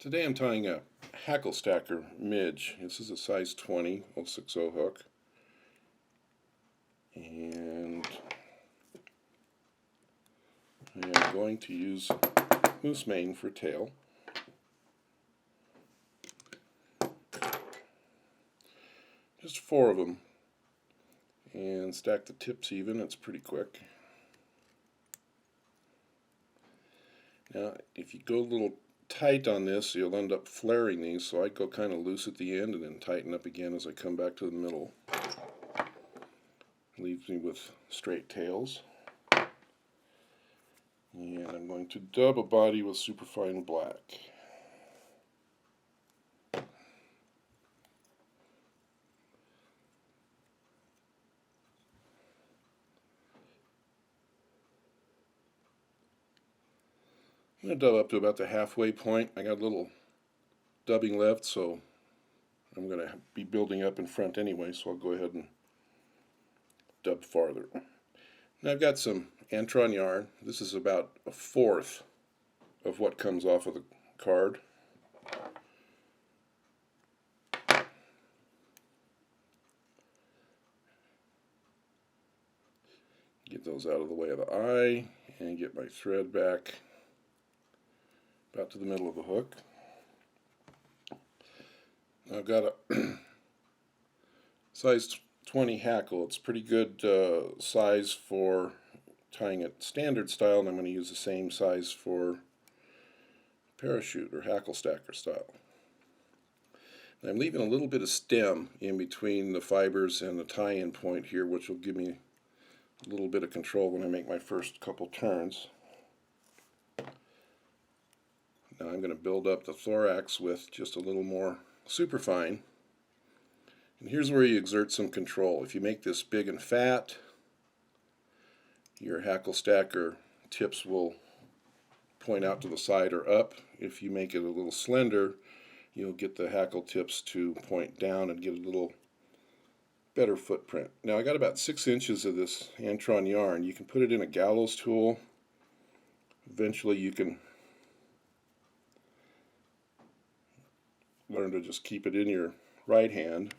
Today I'm tying a hackle stacker Midge. This is a size 20 060 hook, and I am going to use moose mane for tail. Just 4 of them, and stack the tips even. It's pretty quick. Now if you go a little tight on this, you'll end up flaring these, so I go kind of loose at the end and then tighten up again as I come back to the middle. Leaves me with straight tails. And I'm going to dub a body with Superfine black. I'm going to dub up to about the halfway point. I got a little dubbing left, so I'm going to be building up in front anyway, so I'll go ahead and dub farther. Now I've got some Antron yarn. This is about 1/4 of what comes off of the card. Get those out of the way of the eye and get my thread back about to the middle of the hook. Now I've got a size 20 hackle. It's pretty good size for tying it standard style, and I'm going to use the same size for parachute or hackle stacker style. And I'm leaving a little bit of stem in between the fibers and the tie-in point here, which will give me a little bit of control when I make my first couple turns. Now I'm going to build up the thorax with just a little more Superfine. And here's where you exert some control. If you make this big and fat, your hackle stacker tips will point out to the side or up. If you make it a little slender, you'll get the hackle tips to point down and get a little better footprint. Now I got about 6 inches of this Antron yarn. You can put it in a gallows tool. Eventually you can learn to just keep it in your right hand.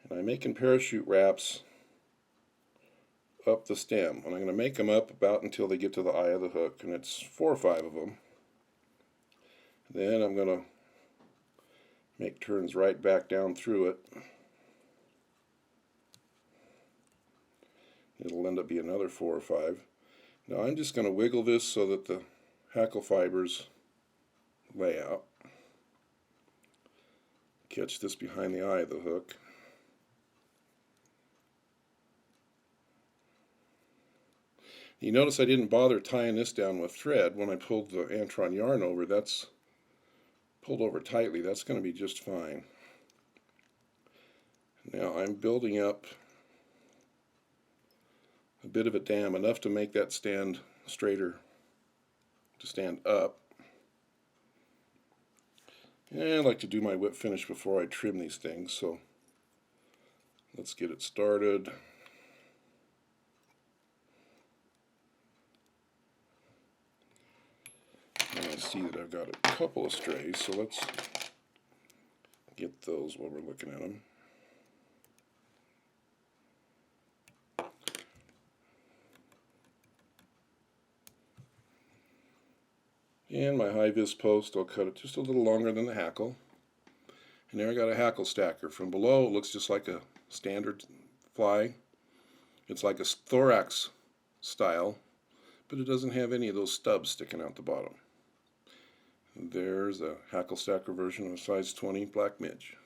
And I'm making parachute wraps up the stem, and I'm going to make them up about until they get to the eye of the hook, and it's 4 or 5 of them. Then I'm going to make turns right back down through it. It'll end up being another 4 or 5. Now I'm just going to wiggle this so that the hackle fibers lay out. Catch this behind the eye of the hook. You notice I didn't bother tying this down with thread. When I pulled the Antron yarn over, that's pulled over tightly. That's going to be just fine. Now I'm building up a bit of a dam, enough to make that stand straighter, to stand up. And I like to do my whip finish before I trim these things, so let's get it started. And I see that I've got a couple of strays, so let's get those while we're looking at them. And my Hi-Viz post, I'll cut it just a little longer than the hackle. And there I got a hackle stacker. From below it looks just like a standard fly. It's like a thorax style, but it doesn't have any of those stubs sticking out the bottom. And there's a hackle stacker version of a size 20 black Midge.